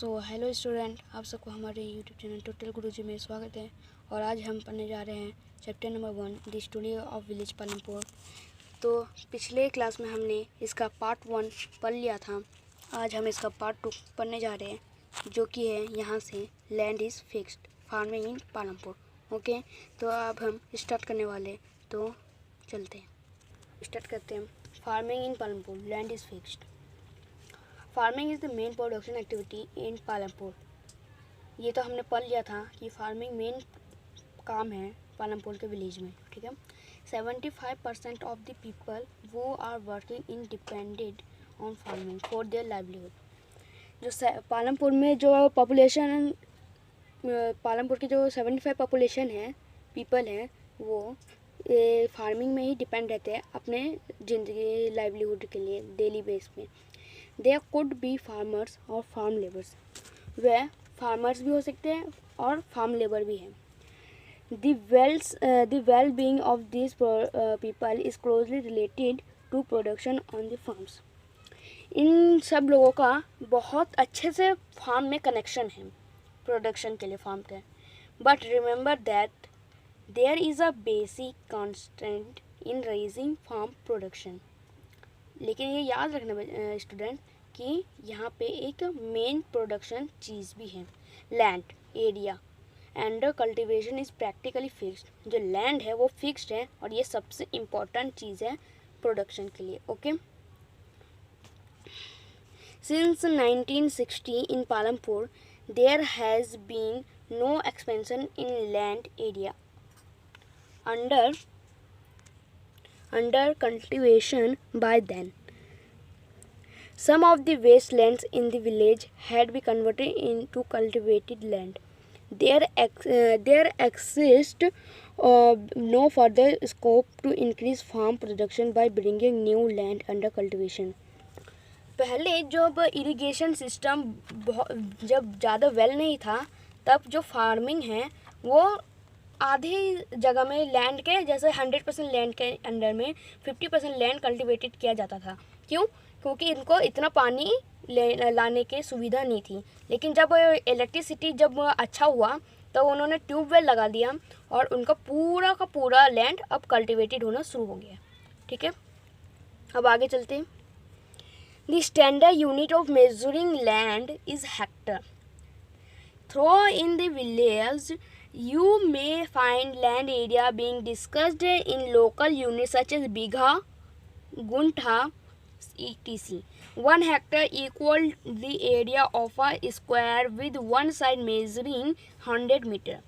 Hello student, आप सबको हमारे यूट्यूब चैनल टोटल गुरुजी में स्वागत है। और आज हम पढ़ने जा रहे हैं chapter number 1 the story of village Palampur. तो पिछले क्लास में हमने इसका पार्ट 1 पढ़ लिया था। आज हम इसका पार्ट 2 पढ़ने जा रहे हैं, जो कि है यहाँ से land is fixed farming in Palampur. Okay, तो अब हम स्टार्ट करने वाले, तो चलते हैं, स्टार्ट करते हैं। Farming in Palampur, land is fixed. Farming is the main production activity in Palampur. ये तो हमने पढ़ लिया था कि फार्मिंग मेन काम है पालमपुर के विलेज में, ठीक है। 75% ऑफ द पीपल वो are working in depended on farming for their livelihood. जो पालमपुर में जो पॉपुलेशन, पालमपुर की जो 75 पॉपुलेशन है, पीपल हैं, वो फार्मिंग में ही डिपेंड रहते हैं अपने ज़िंदगी लाइवलीहुड के लिए डेली बेस पे। There could be farmers और farm laborers। वह farmers भी हो सकते हैं और farm labor भी हैं। The well-being of these people is closely related to production on the farms। इन सब लोगों का बहुत अच्छे से फार्म में कनेक्शन है, प्रोडक्शन के लिए फार्म के। But remember that there is a basic constant in raising farm production। लेकिन ये याद रखना स्टूडेंट कि यहाँ पे एक मेन प्रोडक्शन चीज़ भी है, land area. Under cultivation is practically fixed. जो लैंड है वो फिक्स्ड है और ये सबसे इम्पॉर्टेंट चीज़ है प्रोडक्शन के लिए। Okay, since 1960 in Palampur there has been no expansion in land area under cultivation by then. Some of the wastelands in the village had been converted into cultivated land. There exists no further scope to increase farm production by bringing new land under cultivation. पहले जब irrigation system जब ज़्यादा well नहीं था, तब जो farming है वो आधे जगह में लैंड के, जैसे 100% लैंड के अंडर में 50% लैंड कल्टिवेटेड किया जाता था। क्यों? क्योंकि इनको इतना पानी लाने की सुविधा नहीं थी। लेकिन जब इलेक्ट्रिसिटी जब अच्छा हुआ तो उन्होंने ट्यूबवेल लगा दिया और उनका पूरा का पूरा लैंड अब कल्टिवेटेड होना शुरू हो गया। ठीक है, अब आगे चलते हैं। The standard unit of measuring land is hectare. Through in the village you may find land area being discussed in local units such as bigha, guntha, etc. 1 hectare equal the area of a square with one side measuring 100 meter.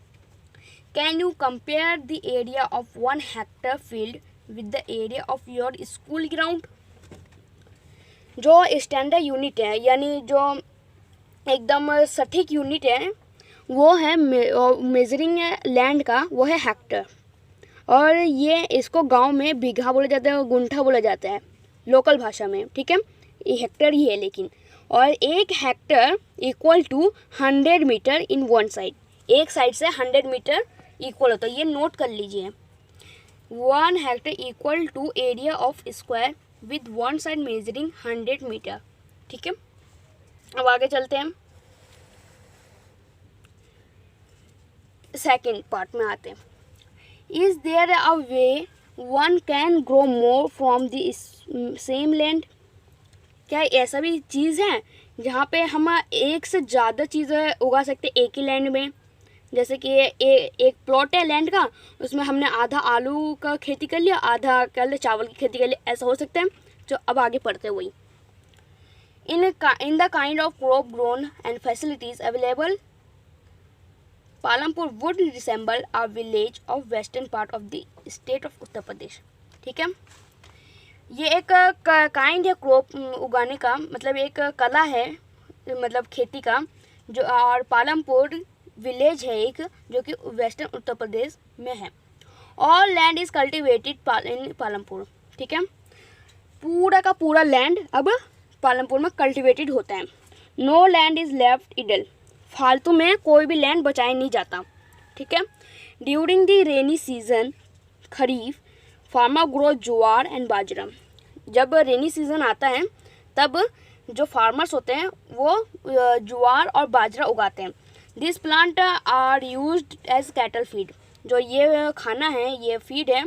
Can you compare the area of 1 hectare field with the area of your school ground? जो standard unit है, यानी जो एकदम सटीक unit है, वो है measuring land का, वो है हेक्टर। और ये इसको गांव में बीघा बोला जाता है और गुंठा बोला जाता है लोकल भाषा में। ठीक है, ये हेक्टर ही है लेकिन। और 1 hectare equal to 100 metre in one side. एक साइड से 100 मीटर इक्वल होता है, ये नोट कर लीजिए। 1 hectare equal to area of square with one side measuring 100 metre. ठीक है, अब आगे चलते हैं, सेकेंड पार्ट में आते हैं। Is there a way one can grow more from the same land? क्या ऐसा भी चीज़ है जहाँ पे हम एक से ज़्यादा चीज़ें उगा सकते हैं एक ही लैंड में? जैसे कि एक प्लॉट है लैंड का, उसमें हमने आधा आलू का खेती कर लिया, आधा कल चावल की खेती कर लिया, ऐसा हो सकता है? जो अब आगे पढ़ते हैं वही। In the kind of crop grown and facilities available, Palampur would resemble a village of western part of the state of Uttar Pradesh. ठीक है, ये एक काइंड है क्रॉप उगाने का, मतलब एक कला है, मतलब खेती का जो। और पालमपुर विलेज है एक, जो कि वेस्टर्न उत्तर प्रदेश में है। All land is cultivated in Palampur. ठीक है, पूरा का पूरा लैंड अब पालमपुर में कल्टिवेटेड होता है। No land is left idle. फालतू में कोई भी लैंड बचाया नहीं जाता। ठीक है, during the rainy season kharif farmer grow jowar and bajra. जब रेनी सीजन आता है तब जो फार्मर्स होते हैं वो ज्वार और बाजरा उगाते हैं। This plant are used as cattle feed. जो ये खाना है, ये फीड है,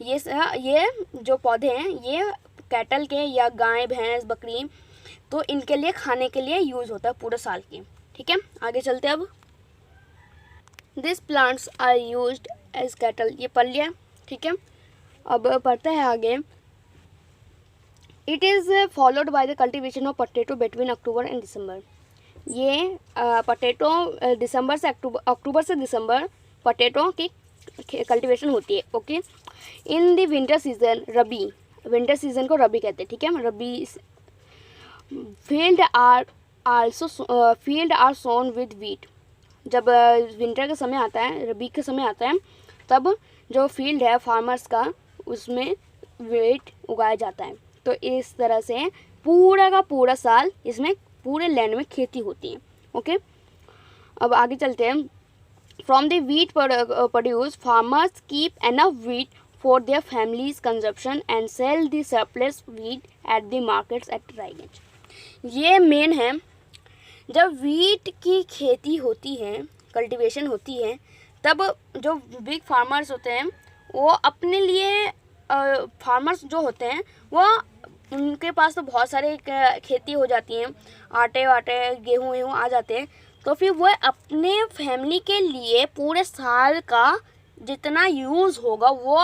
ये जो पौधे हैं ये कैटल के या गाय भैंस बकरी, तो इनके लिए खाने के लिए यूज़ होता है पूरे साल के। ठीक है, आगे चलते हैं अब। This plants are used as cattle, ये पढ़ लिया। ठीक है, अब पढ़ते हैं आगे। It is followed by the cultivation of potato between October and December. ये पोटैटो दिसंबर से अक्टूबर से दिसंबर पोटैटो की कल्टीवेशन होती है। Okay, in the winter season, rabi, winter season को रबी कहते हैं। ठीक है, rabi field are sown with wheat. जब विंटर का समय आता है, रबी का समय आता है, तब जो फील्ड है फार्मर्स का उसमें वीट उगाया जाता है। तो इस तरह से पूरा का पूरा साल इसमें पूरे लैंड में खेती होती है। ओके, अब आगे चलते हैं। From the wheat produce farmers keep enough wheat for their families consumption and sell the surplus wheat at the markets at right. ये मेन है, जब वीट की खेती होती है, कल्टीवेशन होती है, तब जो बिग फार्मर्स होते हैं वो अपने लिए फार्मर्स जो होते हैं वो उनके पास तो बहुत सारे खेती हो जाती हैं, आटे वाटे गेहूँ आ जाते हैं, तो फिर वो अपने फैमिली के लिए पूरे साल का जितना यूज़ होगा, वो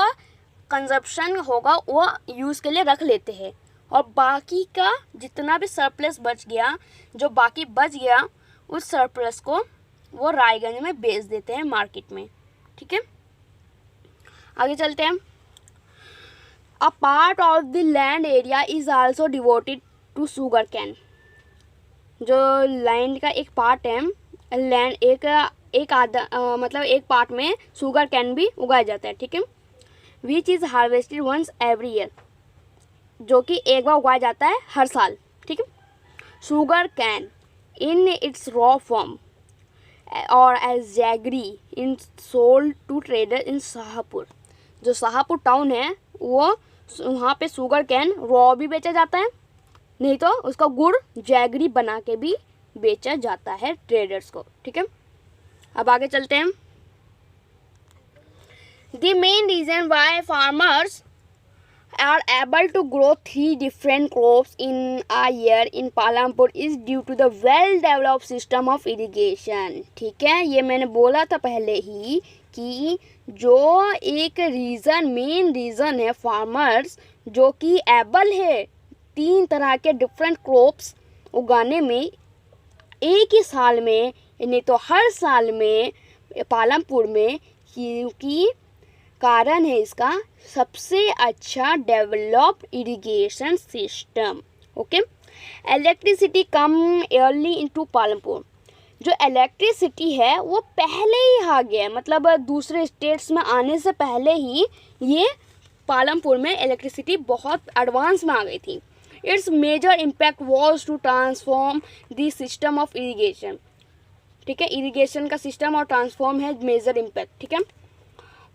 कंजप्शन होगा, वो यूज़ के लिए रख लेते हैं। और बाकी का जितना भी सरप्लस बच गया, जो बाकी बच गया, उस सरप्लस को वो रायगंज में बेच देते हैं मार्केट में। ठीक है, आगे चलते हैं। A part of the land area is also devoted to sugar cane. जो लैंड का एक पार्ट है, लैंड एक आधा मतलब एक पार्ट में शुगर कैन भी उगाया जाता है। ठीक है, which is harvested once every year, जो कि एक बार उगाया जाता है हर साल। ठीक है, sugar cane in its raw form और as jaggery in sold to trader in Shahpur. जो शाहपुर टाउन है वो वहाँ पे शुगर कैन रॉ भी बेचा जाता है, नहीं तो उसका गुड़ जैगरी बना के भी बेचा जाता है ट्रेडर्स को। ठीक है, अब आगे चलते हैं। The main reason why farmers are able to grow 3 different crops in a year in Palampur is due to the well developed system of irrigation। ठीक है, ये मैंने बोला था पहले ही कि जो एक रीज़न, मेन रीज़न है फार्मर्स जो कि एबल है 3 तरह के डिफरेंट क्रॉप्स उगाने में एक ही साल में, नहीं तो हर साल में पालमपुर में, क्योंकि कारण है इसका सबसे अच्छा developed irrigation system. Okay, electricity come early into Palampur. जो इलेक्ट्रिसिटी है वो पहले ही आ गया है, मतलब दूसरे स्टेट्स में आने से पहले ही ये पालमपुर में इलेक्ट्रिसिटी बहुत एडवांस में आ गई थी। Its major impact was to transform the system of irrigation. ठीक है, इरिगेशन का सिस्टम और ट्रांसफॉर्म है मेजर इम्पैक्ट। ठीक है,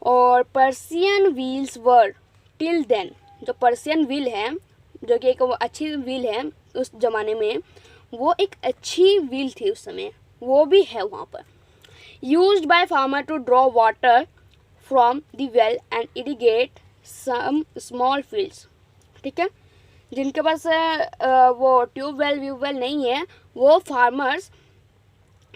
और पर्सियन व्हील्स वर टिल देन। जो पर्सियन व्हील है, जो कि एक अच्छी व्हील है उस ज़माने में, वो एक अच्छी व्हील थी उस समय, वो भी है वहाँ पर। Used by farmer to draw water from the well and irrigate some small fields. ठीक है, जिनके पास वो ट्यूबवेल नहीं है, वो फार्मर्स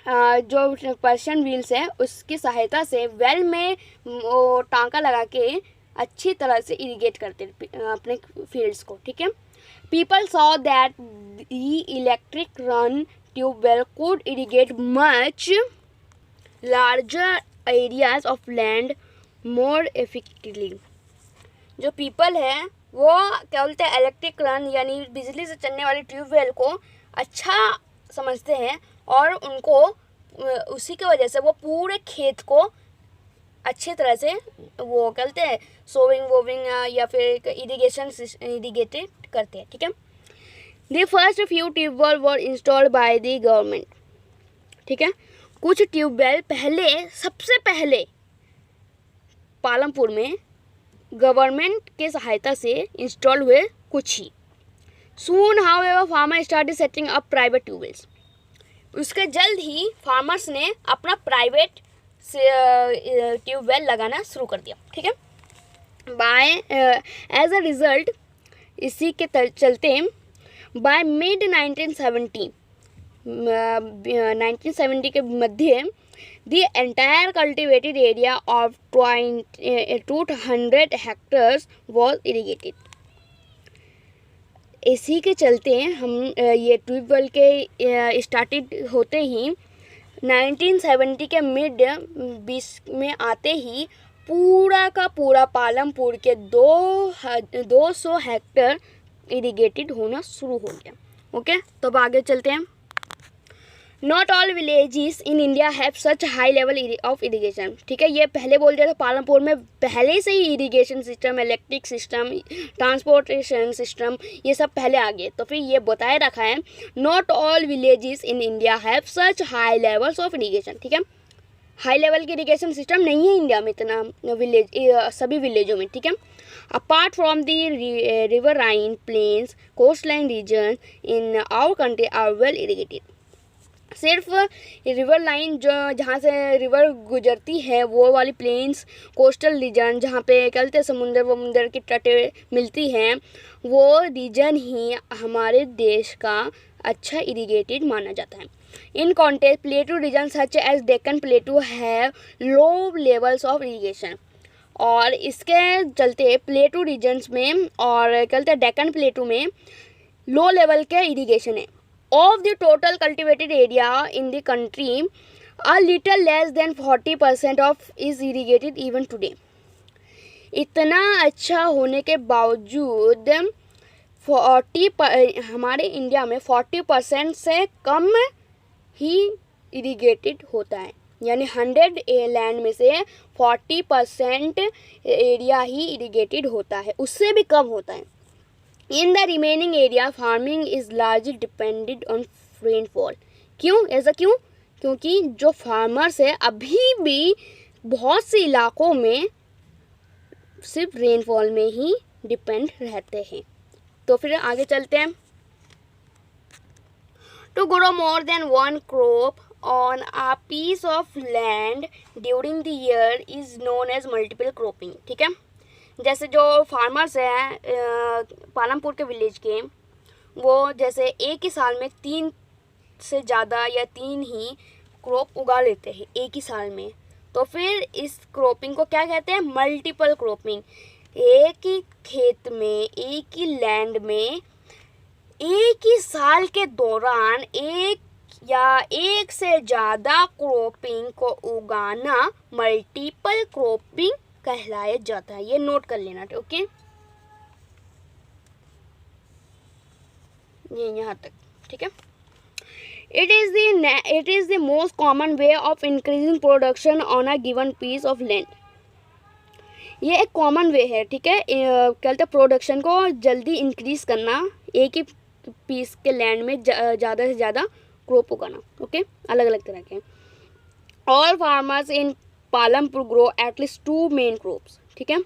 जो पर्शियन व्हील्स है उसकी सहायता से वेल में वो टांका लगा के अच्छी तरह से इरिगेट करते अपने फील्ड्स को। ठीक है, people saw that the electric run tubewell could irrigate much larger areas of land more effectively. जो पीपल है वो क्या बोलते हैं, इलेक्ट्रिक रन यानी बिजली से चलने वाली ट्यूबवेल को अच्छा समझते हैं, और उनको उसी की वजह से वो पूरे खेत को अच्छी तरह से वो कहते हैं सोविंग या फिर इरिगेटेड करते हैं। ठीक है, the first few tubewell were installed by the government. ठीक है, कुछ ट्यूबवेल सबसे पहले पालमपुर में गवर्नमेंट के सहायता से इंस्टॉल हुए कुछ ही। Soon, however, farmers started setting up private tubewells. उसके जल्द ही फार्मर्स ने अपना प्राइवेट ट्यूबवेल लगाना शुरू कर दिया, ठीक है. बाय एज अ रिजल्ट, इसी के चलते बाय मिड 1970 के मध्य the entire cultivated area of 200 hectares was irrigated. इसी के चलते हम ये ट्यूबवेल के स्टार्टेड होते ही 1970 के मिड 20 में आते ही पूरा का पूरा पालमपुर के 200 हेक्टर इरिगेटेड होना शुरू हो गया. ओके, तो अब आगे चलते हैं. Not all villages in India have such high level of irrigation. ठीक है, ये पहले बोल दिया था पालमपुर में पहले से ही irrigation system, electric system, transportation system, ये सब पहले आ गए. तो फिर ये बताए रखा है not all villages in India have such high levels of irrigation. ठीक है, हाई लेवल की इरीगेशन सिस्टम नहीं है इंडिया में इतना, सभी विलेजों में. ठीक है, apart from the riverine plains coastline region in our country are well irrigated. सिर्फ रिवर लाइन जो जहाँ से रिवर गुजरती है वो वाली प्लेन्स, कोस्टल रीजन जहाँ पे कहते समुंदर की तटें मिलती हैं, वो रीजन ही हमारे देश का अच्छा इरीगेटेड माना जाता है. In context plateau region such as Deccan plateau have low levels of irrigation. और इसके चलते प्लेटू रीजन्स में और कहते हैं डेक्कन प्लेटू में लो लेवल के इरीगेशन है. Of the total cultivated area in the country, a little less than 40% of is irrigated even today. इतना अच्छा होने के बावजूद 40 हमारे इंडिया में 40% से कम ही इरीगेटेड होता है. यानी 100 लैंड में से 40% एरिया ही इरीगेटेड होता है, उससे भी कम होता है. In the remaining area, farming is largely dependent on rainfall. क्यों, ऐसा क्यों? क्योंकि जो फार्मर्स है अभी भी बहुत से इलाकों में सिर्फ रेनफॉल में ही डिपेंड रहते हैं. तो फिर आगे चलते हैं. To grow more than one crop on a piece of land during the year is known as multiple cropping. ठीक है, जैसे जो फार्मर्स हैं पालमपुर के विलेज के, वो जैसे एक ही साल में 3 से ज़्यादा या 3 ही क्रॉप उगा लेते हैं एक ही साल में. तो फिर इस क्रॉपिंग को क्या कहते हैं? Multiple cropping. एक ही खेत में, एक ही लैंड में एक ही साल के दौरान एक से ज़्यादा क्रॉपिंग को उगाना मल्टीपल क्रॉपिंग कहलाया जाता है. ये नोट कर लेना. ओके, ये यहाँ तक. ठीक है, it is the most common way of increasing production on a given piece of land. ये एक कॉमन वे है. ठीक है, कहते हैं प्रोडक्शन को जल्दी इंक्रीज करना, एक ही पीस के लैंड में ज़्यादा से ज़्यादा क्रॉप उगाना. ओके, अलग अलग तरह के. All farmers in Palampur grow at least 2 main crops. ठीक है,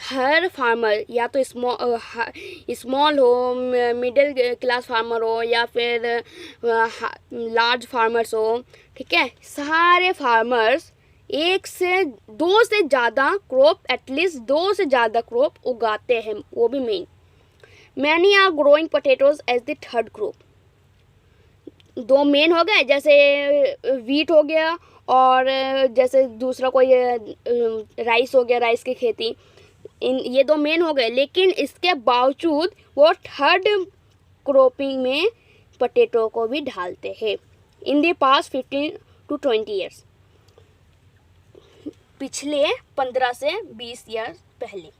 हर फार्मर या तो स्मॉल हो, मिडिल क्लास फार्मर हो या फिर लार्ज फार्मर्स हो. ठीक है, सारे फार्मर्स 1 से 2 से ज़्यादा क्रॉप, एटलीस्ट 2 से ज़्यादा क्रॉप उगाते हैं, वो भी main. Many are growing potatoes as the third crop. 2 main हो गए, जैसे वीट हो गया और जैसे दूसरा कोई राइस हो गया, राइस की खेती. ये 2 मेन हो गए, लेकिन इसके बावजूद वो थर्ड क्रॉपिंग में पोटैटो को भी डालते हैं. In the past 15 to 20 years, पिछले 15 से 20 ईयर्स पहले,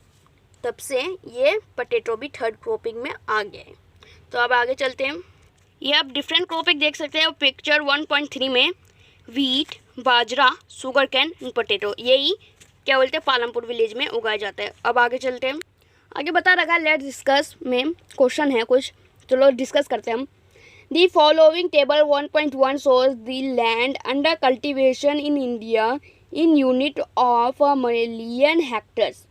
तब से ये पोटैटो भी थर्ड क्रॉपिंग में आ गए. तो अब आगे चलते हैं. ये आप डिफरेंट क्रॉपिंग देख सकते हैं पिक्चर 1.3 में. वीट, बाजरा, शुगर कैन, पोटैटो, यही क्या बोलते हैं पालमपुर विलेज में उगाया जाता है. अब आगे चलते हैं. आगे बता रखा है लेट्स डिस्कस में क्वेश्चन है कुछ, चलो डिस्कस करते हैं हम. The following table 1.1 shows the land under cultivation in India in unit of a million hectares.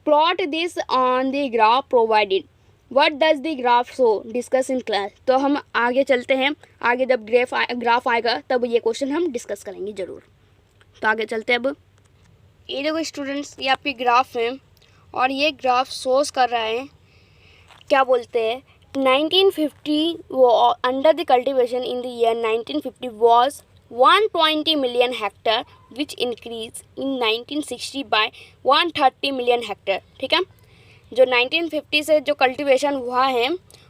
Plot this on the graph provided. What does the graph show, discuss in class. तो हम आगे चलते हैं, आगे जब ग्राफ आएगा तब ये क्वेश्चन हम डिस्कस करेंगे ज़रूर। तो आगे चलते हैं। अब ये देखो स्टूडेंट्स, ये आपकी ग्राफ है और ये ग्राफ शोज कर रहा है, क्या बोलते हैं, 1950 वो under the cultivation in the year 1950 was 120 million hectare which increase in 1960 by 130 million hectare. ठीक है, जो 1950 से जो कल्टीवेशन हुआ है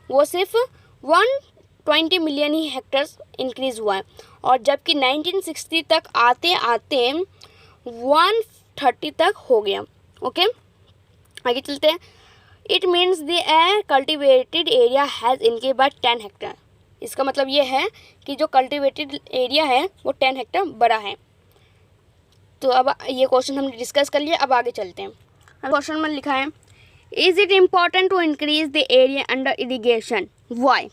वो सिर्फ 120 मिलियन ही हेक्टर्स इंक्रीज़ हुआ है, और जबकि 1960 तक आते आते 130 तक हो गया। ओके, आगे चलते हैं। It means the cultivated area has increase by 10 hectare. इसका मतलब ये है कि जो कल्टिवेटेड एरिया है वो 10 हेक्टर बड़ा है। तो अब ये क्वेश्चन हमने डिस्कस कर लिया, अब आगे चलते हैं। क्वेश्चन में लिखा है, is it important to increase the area under irrigation, why.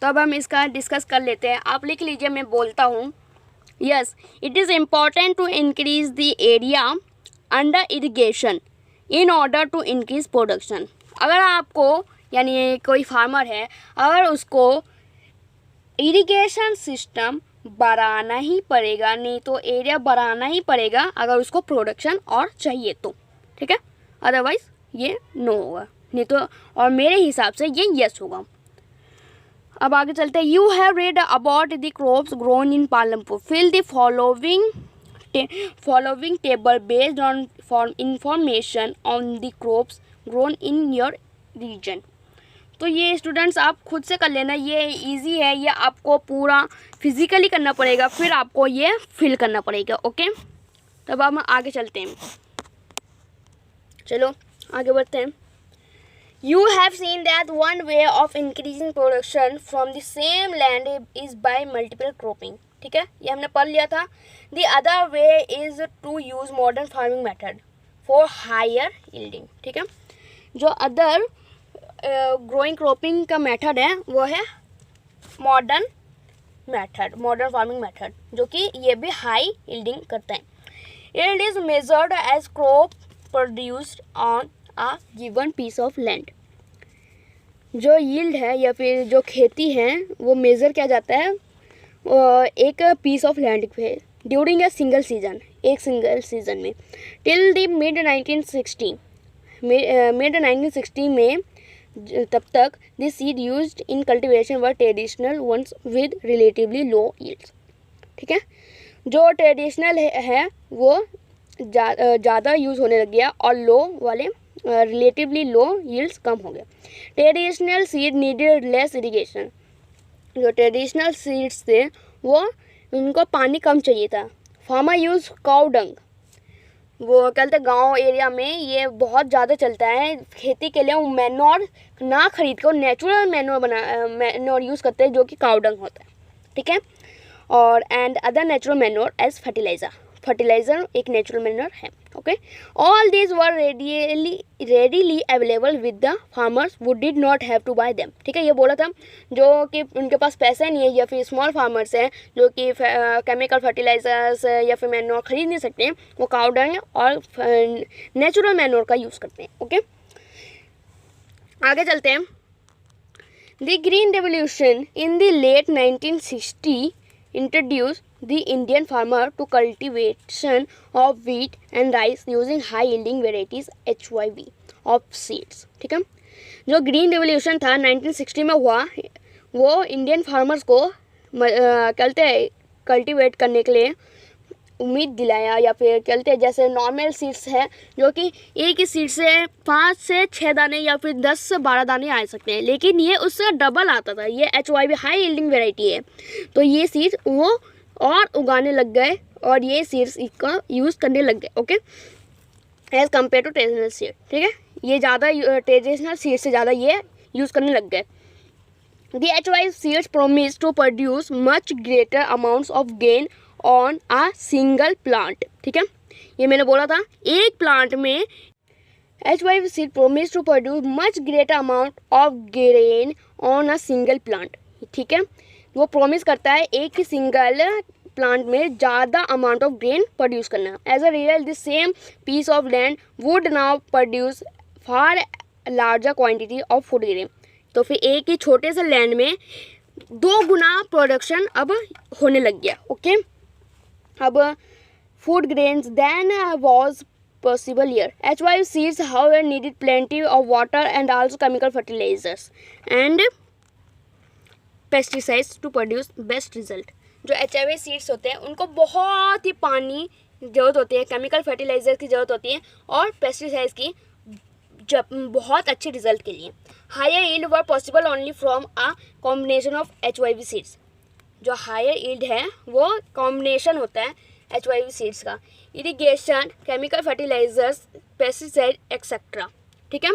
तो अब हम इसका डिस्कस कर लेते हैं। आप लिख लीजिए, मैं बोलता हूँ। Yes, it is important to increase the area under irrigation in order to increase production. अगर आपको, यानी कोई फार्मर है, अगर उसको इरिगेशन सिस्टम बढ़ाना ही पड़ेगा, नहीं तो एरिया बढ़ाना ही पड़ेगा अगर उसको प्रोडक्शन और चाहिए तो। ठीक है, अदरवाइज ये नो होगा, नहीं तो, और मेरे हिसाब से ये यस होगा। अब आगे चलते हैं। You have read about the crops grown in Palampur, fill the following table based on information on the crops grown in your region. तो ये स्टूडेंट्स आप खुद से कर लेना, ये इजी है, ये आपको पूरा फिजिकली करना पड़ेगा, फिर आपको ये फिल करना पड़ेगा। ओके, तब हम आगे चलते हैं, चलो आगे बढ़ते हैं। You have seen that one way of increasing production from the same land is by multiple cropping. ठीक है, ये हमने पढ़ लिया था। The other way is to use modern farming method for higher yielding. ठीक है, जो अदर ग्रोइंग क्रॉपिंग का मेथड है वो है मॉडर्न फार्मिंग मेथड, जो कि ये भी हाई यील्डिंग करते हैं। Yield is measured as crop produced on a given piece of land. जो यील्ड है या फिर जो खेती है वो मेज़र किया जाता है एक पीस ऑफ लैंड पे ड्यूरिंग एक सिंगल सीज़न में टिल द मिड 1960 में। तब तक the seed used in cultivation were traditional ones with relatively low yields. ठीक है, जो ट्रेडिशनल है वो ज़्यादा यूज़ होने लग गया और लो वाले रिलेटिवली लो यील्ड्स कम हो गए। Traditional seed needed less irrigation, जो ट्रेडिशनल सीड्स थे वो उनको पानी कम चाहिए था। फार्मर यूज़ काउ डंग, वो कहते गांव एरिया में ये बहुत ज़्यादा चलता है खेती के लिए। वो मैनोर ना खरीद कर नेचुरल मैनोर यूज़ करते हैं जो कि काउ डंग होता है। ठीक है, और and other natural manure as fertiliser एक नेचुरल मैनोर है। Okay, all these were readily available with the farmers who did not have to buy them. ठीक है, ये बोला था जो कि उनके पास पैसे नहीं है या फिर स्मॉल फार्मर्स हैं जो कि केमिकल फर्टिलाइजर्स या फिर मैनोर खरीद नहीं सकते हैं, वो काउ डंग और नेचुरल मैनोर का यूज़ करते हैं। ओके, आगे चलते हैं। The green revolution in the late 1960 introduced the Indian farmer to cultivation of wheat and rice using high yielding varieties HYV of seeds. ठीक है, जो ग्रीन रेवोल्यूशन था 1960 में हुआ वो इंडियन फार्मर्स को कल्टीवेट करने के लिए उम्मीद दिलाया, या फिर कहते हैं जैसे नॉर्मल सीड्स है जो कि एक ही सीड से 5 से 6 दाने या फिर 10 से 12 दाने आ सकते हैं, लेकिन ये उससे डबल आता था। ये HYV हाई यील्डिंग वेराइटी है, तो ये सीड्स वो और उगाने लग गए और ये सीड्स इसका यूज़ करने लग गए। Okay, as compare to traditional seed. ठीक है, ये ज़्यादा ट्रेडिशनल सीड से ज़्यादा ये यूज़ करने लग गए। The HYV seeds promise to produce much greater amounts of gain on a single plant. ठीक है, ये मैंने बोला था एक प्लांट में HYV seed promise to produce much greater amount of grain on a single plant. ठीक है, वो प्रोमिस करता है एक ही सिंगल प्लांट में ज़्यादा अमाउंट ऑफ ग्रेन प्रोड्यूस करना। As a result this same piece of land would now produce far larger quantity of food grain. तो फिर एक ही छोटे से लैंड में 2 गुना प्रोडक्शन अब होने लग गया। ओके, अब food grains then was possible here. HYV seeds however needed plenty of water and also chemical fertilizers and pesticides to produce best result. जो HYV सीड्स होते हैं उनको बहुत ही पानी ज़रूरत होती है, केमिकल फर्टिलाइजर की ज़रूरत होती है और पेस्टिसाइड्स की बहुत अच्छे रिजल्ट के लिए। Higher yield were possible only from a combination of HYV seeds. जो हायर यील्ड है वो कॉम्बिनेशन होता है HYV सीड्स का, irrigation, chemical fertilizers, pesticide etcetera. ठीक है,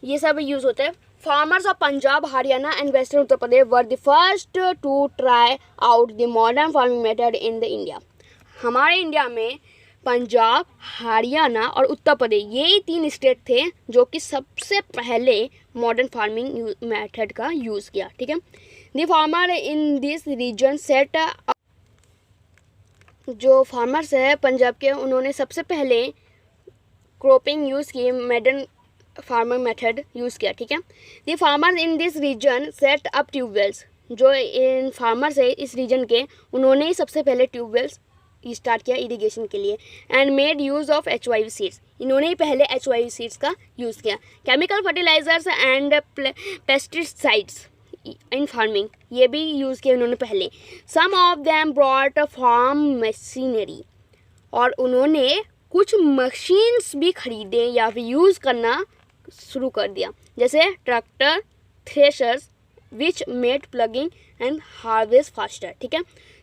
ये सब यूज़ होता है। Farmers of Punjab, Haryana and western Uttar Pradesh were the first to try out the modern farming method in the India. हमारे इंडिया में पंजाब, हरियाणा और उत्तर प्रदेश ये 3 स्टेट थे जो कि सबसे पहले मॉडर्न फार्मिंग मेथड का यूज़ किया। ठीक है, the farmer in this region set, जो फार्मर्स है पंजाब के उन्होंने सबसे पहले क्रॉपिंग यूज़ की, मॉडर्न फार्मिंग मेथड यूज़ किया। ठीक है, the farmers in this region set up tubewells. जो इन फार्मर्स है इस रीजन के, उन्होंने ही सबसे पहले ट्यूबवेल्स स्टार्ट किया इरिगेशन के लिए। And made use of HYV seeds, इन्होंने ही पहले HYV सीड्स का यूज़ किया। Chemical fertilisers and pesticides in farming, ये भी यूज़ किया उन्होंने पहले। Some of them brought farm machinery, और उन्होंने कुछ मशीन्स भी खरीदे या फिर यूज़ करना शुरू कर दिया, जैसे tractor, threshers which made plugging and harvest faster. ठीक है,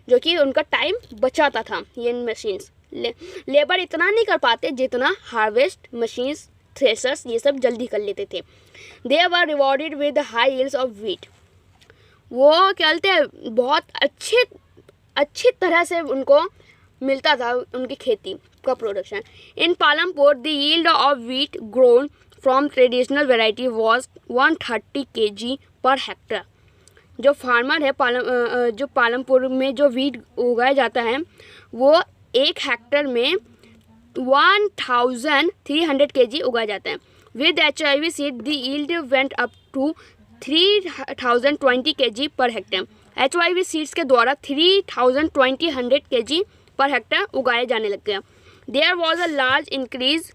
जो कि उनका टाइम बचाता था। ये मशीन्स लेबर इतना नहीं कर पाते जितना हार्वेस्ट मशीन्स, थ्रेशर्स ये सब जल्दी कर लेते थे। They were rewarded with high yields of wheat, वो क्या बोलते हैं बहुत अच्छी तरह से उनको मिलता था उनकी खेती का production. In Palampur the yield of wheat grown from traditional variety was 130 kg per Hector. जो फार्मर है जो पालमपुर में जो व्हीट उगाया जाता है वो 1 हेक्टर में 1300 kg उगाया जाता है। With HYV seed the yield went up to 3020 kg per hectare. HYV seeds के द्वारा 3020 kg पर हेक्टर उगाए जाने लग गया। There was a large increase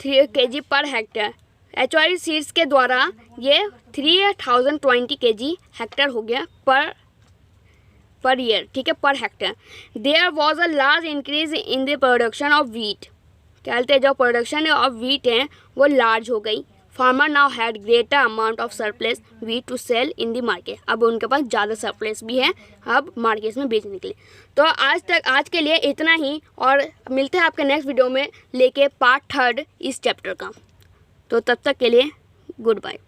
3 kg per hectare. HYV seeds के द्वारा ये 3020 kg हेक्टर हो गया पर ईयर। ठीक है, per hectare. There was a large increase in the production of wheat, क्या बोलते हैं जो प्रोडक्शन ऑफ व्हीट है वो लार्ज हो गई। Farmer now had greater amount of surplus wheat to sell in the market, अब उनके पास ज़्यादा सरप्लस भी है अब मार्केट में बेचने के लिए। तो आज के लिए इतना ही, और मिलते हैं आपके नेक्स्ट वीडियो में लेके पार्ट 3 इस चैप्टर का। तो तब तक के लिए गुड बाय।